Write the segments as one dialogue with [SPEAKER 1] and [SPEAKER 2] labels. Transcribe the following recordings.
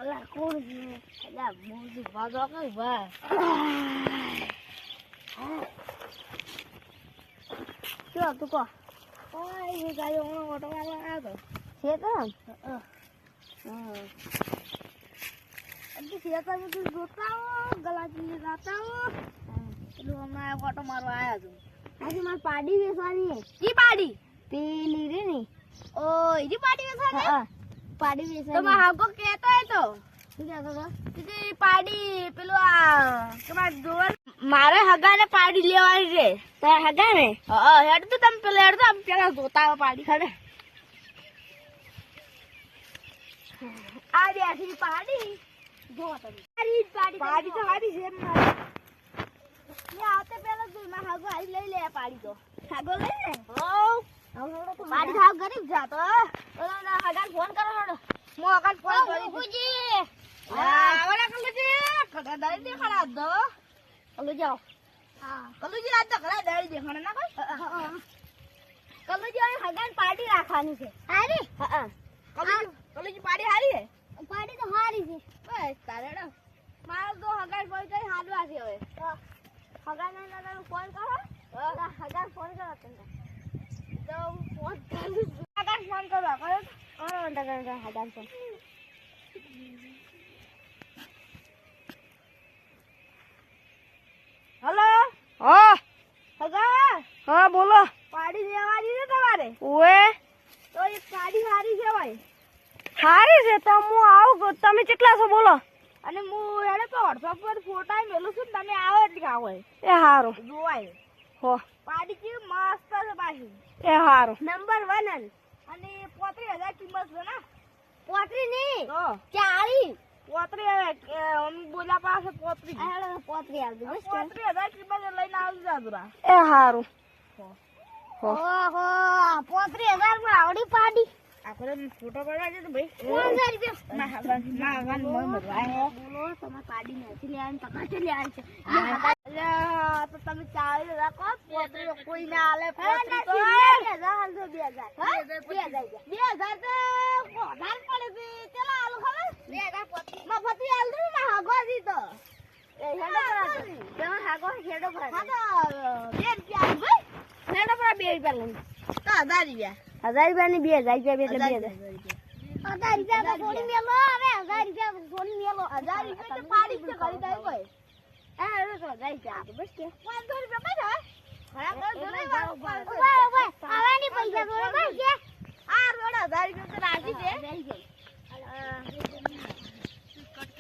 [SPEAKER 1] અલા કોણ છે? અલા મોજુ ભાગો કઈ ભાઈ. શું તું કહો? ઓય એ ગાયો ઓટો મારવા આવ્યો છે તો. ખેતરમાં તું જોતા હો ગલાજી ગાતા હો પેલું હમણાં ઓટો મારવા આવ્યા છું. આજે મારે પાડી વેચવાની. ઈ પાડી પેલી રે ને. ઓ ઈ પાડી વેચવાની. હા પાડી વેચવાની. તો મારા હાગો કહેતો હે તો શું કહેતો હતો કે પાડી પેલું આ તમાર જોર મારે હગાને પાડી લેવાની છે. તાર હગાને? હા હેડ તો તમે પેલા હેડ તો આમ પેલા જોતા હો પાડી ખડે. આ બેઠી પાડી જો તમે પાડી તો હારી છે મારી. મે આવતે પેલા જો માં હાગો આઈ લઈ લે પાડી તો. હાગો લઈ લે. હો પાડી થાવ ગરીબ જાતો. ઓલા હગાને ફોન કરો હડો. મો હગાને ફોન કરી બુજી. હા આવડા કલુજી કડા દાઈ દેખાડા દો. કલુ જાઓ. હા કલુજી આજ તો ઘણા દાઈ દેખાડા ના કોઈ. કલુજી આ હગાને પાડી રાખવાની છે. હારી? હા કલુજી પાડી હારી છે. પાડી તો હારી છે. બસ તારેડો મારો તો હગાર ફોન કરી હાલવા છે હવે. હગાર ને નગર ફોન કરો. હગાર ફોન કરો તમે. તો ફોન કરું. હગાર ફોન કરો. કરો હગાર ફોન. હેલો. હા હગાર. હા બોલો. પાડી લેવાની છે તમારે? ઓએ તો એક પાડી હારી છે ભાઈ. હારી છે તો હું આવું. તમે કેટલા છો બોલો? અને હું એને તો WhatsApp પર ફોટા મેલું છું. તમે આવો એટલે આવો. એ હારું જોવાય. હો પાડી કે મસ્ત છે પાછી. એ હારું નંબર 1 અને 35,000 કિંમત છે ને. 35 ની તો 40 35 બોલા પાસે 35 35 આવજો. 35,000 કિંમત લઈને આવજો જાદુરા. એ હારું. ઓહો 35,000 માં આવડી પાડી. આપણે ફોટો પાડવા છે તો ભાઈ 5000 રૂપિયા ના મન મરવાય. બોલો તમે પાડી નથી લેવાની પકડ લેવાની છે. અલ્યા તો તમે 40 રાખો. પોતરી કોઈ ના આલે. પોતરી તો 2000 હાલજો. 2000 તો વધાર પડે છે. ચલો આલો ખબર 2000 પોતરી મફતી આલ દઉં ના હાગોજી તો. એ હેડો પર તમે હાગો હેડો પર હાગો 2 રૂપિયા ભાઈ. હેડો પર 2 રૂપિયા લઈને તો 1000 રૂપિયા. 1000 રૂપિયા ની 2000 રૂપિયા એટલે 2000 રૂપિયા તો થોડી મેલો. હવે 1000 રૂપિયા થોડી મેલો. 1000 રૂપિયા તો પાડી છે કરી દઈ કોઈ. હા હવે તો 1000 રૂપિયા બસ કે 500 રૂપિયા બસ હવે ખરા કરો જોરે. ઓય આવાની પૈસા જોરે બસ કે આ રોડ 1000 રૂપિયા તો રાજી છે.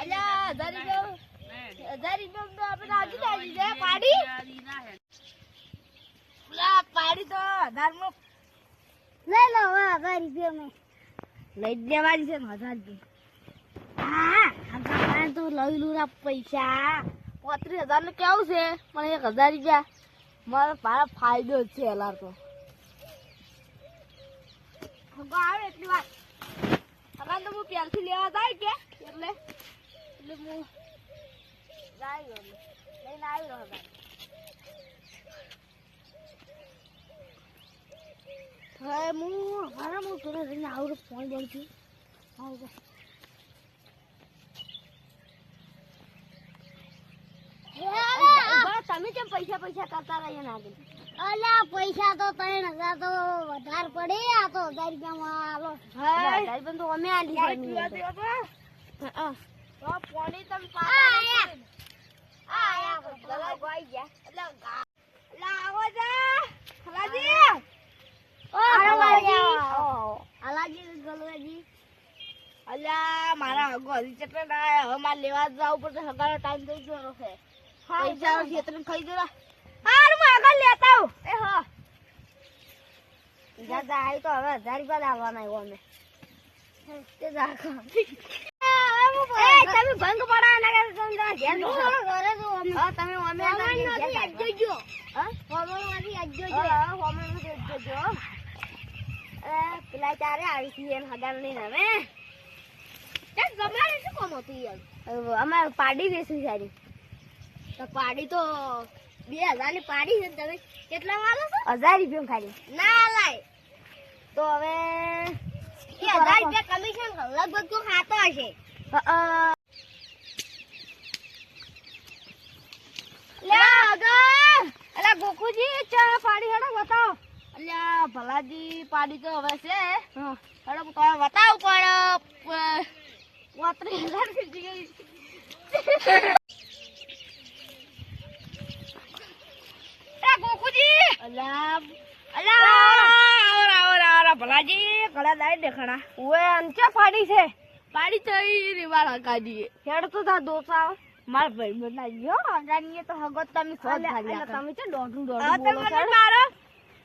[SPEAKER 1] અલ્યા 1000 રૂપિયા તો આપણે રાજી છે પાડી. લા પાડી તો 1000 માં લઈ લો. 1000 રૂપિયા મેં લઈ દેવાની છે. 1000 રૂપિયા હા તો લઈ લઉં ના પૈસા. 35,000 ને કેવું છે પણ 1000 રૂપિયા મારો મારા ફાયદો છે. એલાર તો આવે એટલી વાત. હવે તો હું પહેલથી લેવા જાય કે એટલે હું જાય લઈને આવી રહ્યો. હવે હું થોડો રહીને આવું. ફોન બોલ છું. તમે કેમ પૈસા કરતા રહ્યા ના આગળ? અલ્યા પૈસા તો 3000 તો વધારે પડે. આ તો 1000 રૂપિયામાં આલો. 1000 રૂપિયા તો અમે આલી છે. તો પોણી તમે પાછા આયા ગલા ગોઈ ગયા એટલે આવો જા ખલાજી. અલ્યા મારા હગો હજી ચટલા ના. હવે મારે લેવા જવું પડશે. હગાનો ટાઈમ થઈ ગયો છે. પૈસા ખેતર ખાઈ જરા. હારું હું આગળ લેતા આવું. એ હા દાદા આવી તો હવે 1000 રૂપિયા લાવવાના આવ્યો અમે. તે રાખો તમે ભંગ પડા ના તમે ધ્યાન રાખો. તમે અમે જોજો. હા હોમણમાંથી આજ જોજો. હા હોમણમાંથી આજ જોજો. પેલા ચારે આવી છે એમ હગાર લઈને. હવે તમારે શું કામ હતું યાર? અમારે પાડી વેચી સારી. તો પાડી તો 2000 ની પાડી છે. તમે કેટલા વાળો છો? 1000 રૂપિયા ખાલી ના લાય તો હવે 1000 રૂપિયા કમિશન લગભગ તો ખાતો હશે. અલા ગોકુજી ચા પાડી હેડો બતાવો.
[SPEAKER 2] અલ્યા ભલાજી પાડી તો હવે છે. હેડો તમે બતાવ પણ 35,000
[SPEAKER 1] ગોકુજી
[SPEAKER 2] અલ્યા અલ્યા ભલાજી ઘણા દાઈ દેખાણા
[SPEAKER 1] ઓએ અંચા પાડી છે.
[SPEAKER 2] પાડી તો ઈ રીવાળા કાઢીએ
[SPEAKER 1] હેડ તો તા દોસા
[SPEAKER 2] માર ભાઈ બદલા ગયો જાણીએ તો હગત તમે શોધ ખાલી
[SPEAKER 1] તમે છે દોઢું
[SPEAKER 2] આ
[SPEAKER 1] દોઢું
[SPEAKER 2] તમે મને મારો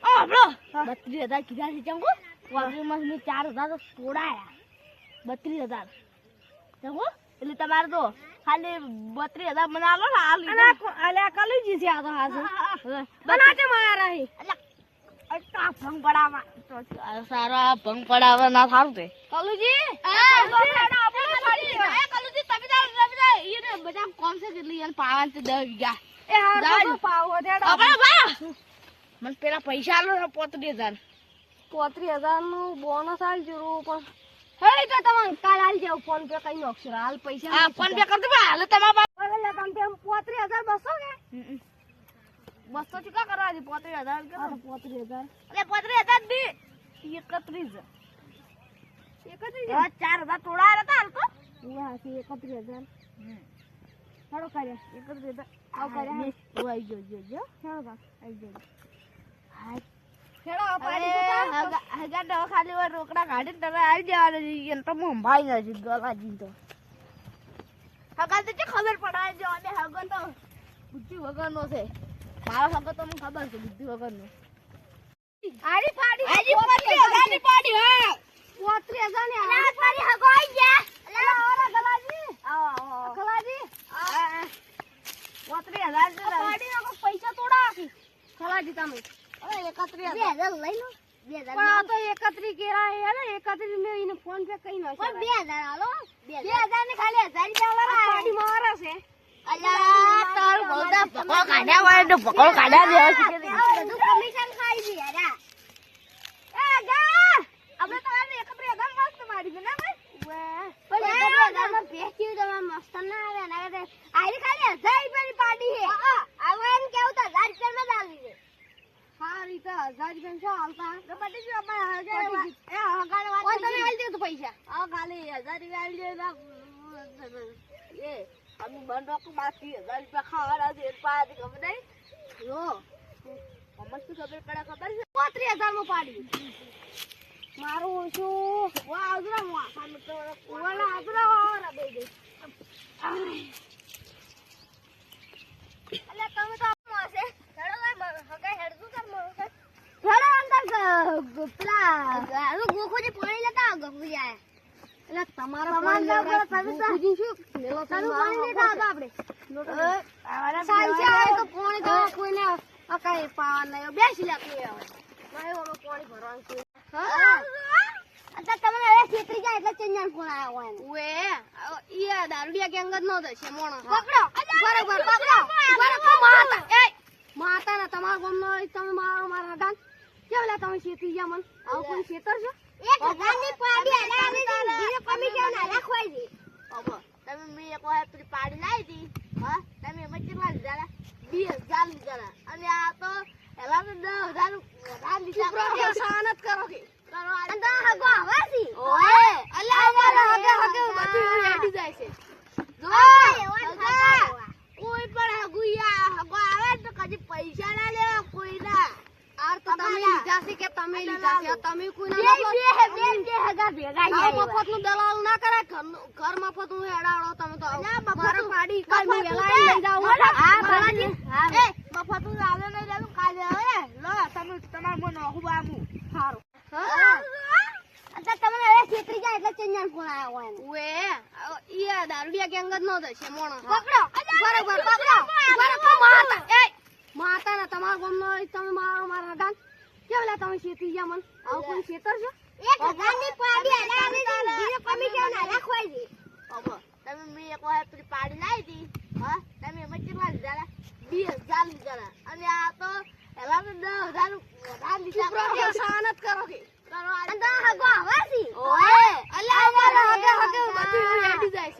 [SPEAKER 2] ઓ આપણો 32,000 કીધા છે ચંગો વાગીમાં મેં 4,000 તો છોડાયા 32,000 ચંગો એટલે તમારે તો ખાલી 32,000 મને આલો ને આ લીધો
[SPEAKER 1] અલ્યા કલુજી છે આ તો હાસે બનાતે મારા રહી
[SPEAKER 2] અટકા ભંગ પડાવા તો સારા ભંગ પડાવા ના થારું તે
[SPEAKER 1] કલુજી
[SPEAKER 2] કલુજી તમે તાર એને બધા કોમ છે કેટલી યાર પાવાન તે 10 વીઘા
[SPEAKER 1] એ હારો પાવ હેડો
[SPEAKER 2] આપણે બા મને પેલા પૈસા આલો 35,000
[SPEAKER 1] 35,000 નું બોનસ આલ જરૂર પણ હેડ તો તમે કાલ આલ જાવ ફોન પે કઈ નોખશો હાલ પૈસા
[SPEAKER 2] આ ફોન પે કર દે બા હાલ તમારા
[SPEAKER 1] અરે તમે 35,000 બસો કે
[SPEAKER 2] 200 ચુકા કરવા દી 35,000 કે
[SPEAKER 1] 35,000
[SPEAKER 2] અરે 35,000 દી 31
[SPEAKER 1] 31,000
[SPEAKER 2] 4,000 તોડાયા હતા હાલ તો
[SPEAKER 1] ઉવા છે 31,000 હેડો કર્યા
[SPEAKER 2] 31,000
[SPEAKER 1] આવ કર્યા
[SPEAKER 2] ઓ આઈ જો
[SPEAKER 1] હેડો બા
[SPEAKER 2] આઈ જો
[SPEAKER 1] હેડો પાડી
[SPEAKER 2] હગા તો ખાલી વાર રોકડા કાઢીને તમે આવી જવાના એમ તો હું સંભાળી નથી ગલાજી તો હગા તો જે ખબર પડાય જો અને હગન તો બુદ્ધિ વગરનો છે મારો હગો તો મને ખબર છે બુદ્ધિ વગરનો
[SPEAKER 1] આરી પાડી
[SPEAKER 2] આજી 35,000 ની પાડી હા
[SPEAKER 1] 35,000 ની આરી પાડી હગો આઈ ગયા અલા ઓરા ગલાજી
[SPEAKER 2] આવો
[SPEAKER 1] ગલાજી
[SPEAKER 2] 35,000 છે
[SPEAKER 1] પાડી નો પૈસા તોડા આખી ગલાજી તમે
[SPEAKER 2] અરે 31,000
[SPEAKER 1] લઈ લો
[SPEAKER 2] 2,000
[SPEAKER 1] પણ આ તો 31 કેરા હે ને 31 મે એને ફોન પે કઈ નો છે
[SPEAKER 2] 2,000 હાલો
[SPEAKER 1] 2,000 ની ખાલી 1,000 રૂપિયા વાળા પાડી મારા છે
[SPEAKER 2] અલ્યા તાર બોલતા પકડો કાઢ્યા હોય તો પકડો કાઢ્યા દેવા છે
[SPEAKER 1] બધું કમિશન ખાઈ જી યાર એ ગા આપણે તો આને 31,000 મસ્ત મારી દે ના ભાઈ પણ 31,000 માં બેસ્યું તો મસ્ત ના આવે ના આવે આરી ખાલી 1,000 રૂપિયાની પાડી હે આવન કેવું તો 1,000 રૂપિયા માં ડાલી દે હારી તો 1,000 રૂપિયા હાલતા તો પટી ગયો આપણે એ હગાડ વાત તમે હાલ દે તો પૈસા
[SPEAKER 2] આ ખાલી 1,000 રૂપિયા આલી દે એ અમે બંડોક બાકી 1,000 રૂપિયા ખાવાના છે પાડી ખબર નહીં લો અમસ્ત ખબર પડે ખબર છે
[SPEAKER 1] 35,000 માં પાડી મારું શું
[SPEAKER 2] વાહ આજરા વાહ સામે તો
[SPEAKER 1] ઓલા આદરા વાળા બે દે અલે તમે તો મોસે હેડો ભાઈ હગાઈ હેડતું કર મોસે હેડો અંદર પેલા ગારો ગોખોજી પાણી લેતા ગોખોજી આયા એટલે તમારા પાણી ગોખોજી શું મેલો પાણી લેતા હતા આપણે
[SPEAKER 2] આવાના
[SPEAKER 1] સાંજે આવે તો પાણી તો કોઈને અકાઈ પાવા નહીં બેસી લાગતું આવે મારે ઓલો પાણી ભરવાનું છે હા અત્યારે તમને હવે છેતરી જાય એટલે ચેન્જર ફોન આવ્યો હોય ઓએ ઈ દારૂડિયા ગેંગ જ નો છે મોણો પકડો બરાબર પકડો બરાબર માતા એ માતા ના તમારા ગામનો તમે મારા ગામ કેવલા તમે છેતરી ગયા મન આવું કોઈ છેતર છે 1,000 ની પાડી આલે બીજો કમિશન ના રાખવાઈ દી
[SPEAKER 2] બાબા તમે મે એક વાર પેલી પાડી લાવી હતી હા તમે એમ કેટલા લીધા 2,000 લીધા અને આ તો એલા તો 10,000 વધારે લીધા
[SPEAKER 1] સાનત કરો કે
[SPEAKER 2] કરો
[SPEAKER 1] અને તો હગો આવાસી
[SPEAKER 2] ઓએ
[SPEAKER 1] અલ્લાહ હગે બધું રેડી જાય છે
[SPEAKER 2] કોઈ પણ હગુયા હગો આવે તો કદી પૈસા ના લેવા કોઈ ના
[SPEAKER 1] આર તો તમે લીધા છે કે તમે લીધા છે તમે કોઈ ના
[SPEAKER 2] બે હગા ભેગા
[SPEAKER 1] મફત નું દલાલ ના કરે ઘર મફત નું હેડાડો તમે તો ઘર પાડી કાલ મે વેલા લઈ જાવ
[SPEAKER 2] હા ભલાજી એ મફત નું આવે નહીં લેવું કાલે હવે લો તમે તમાર મો નોખું બામુ
[SPEAKER 1] સારું અત્યારે તમને હવે છેતરી જાય એટલે ચેન્જર ફોન આવ્યો હોય ઓએ ઈ દારૂડિયા ગેંગ જ નો છે મોણો પકડો બરાબર પકડો બરાબર માતા એ માતા ના તમારા ગામનો તમે મારા ગામ કેવલા તમે છેતરી ગયા મન આવું કોઈ છેતર છે 1,000 ની પાડી આલે બીજો કમિશન ના રાખવાઈ દી
[SPEAKER 2] બાબા તમે મે એક વાર પેલી પાડી લાવી હતી હા તમે એમ કેટલા લીધા 2,000 લીધા અને આ તો એલા તો 10,000 વધારે લીધા
[SPEAKER 1] સાનત કરો કે
[SPEAKER 2] કરો
[SPEAKER 1] અને તો હગો આવાસી
[SPEAKER 2] ઓએ
[SPEAKER 1] અલ્લાહ હગે બધું રેડી જાય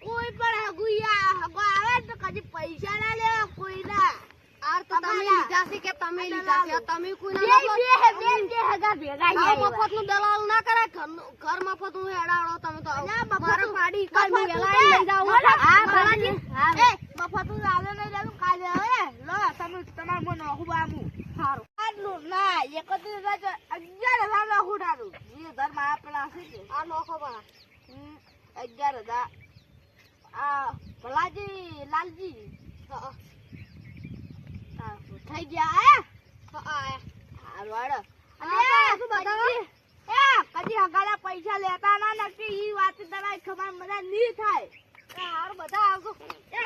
[SPEAKER 2] કોઈ પણ હગુયા હગો આવે તો કદી પૈસા ના લેવા કોઈના.
[SPEAKER 1] આર તો તમે લીધા છે કે તમે લીધા છે તમે કોઈ ના
[SPEAKER 2] બે હગા ભેગા
[SPEAKER 1] મફત નું દલાલ ના કરે ઘર મફત નું હેડાડો તમે તો મારે પાડી કાલ
[SPEAKER 2] મફત
[SPEAKER 1] મેલા લઈ જાવ
[SPEAKER 2] હા ભલાજી એ મફતું આવે નહીં લેલું કાલે હવે લો તમે તમાર મો નખું બામુ
[SPEAKER 1] સારું
[SPEAKER 2] આટલું ના 31,000 નખું ડાલું 20,000 માં આપણા છે
[SPEAKER 1] આ નોખો બા
[SPEAKER 2] 11,000 આ ભલાજી લાલજી થઈ ગયા હારું હાડો કદી હગાડા પૈસા લેતા ના નક્કી ઈ વાત તમારી ખબર મને નહીં થાય
[SPEAKER 1] હારું બધા આવજો
[SPEAKER 2] એ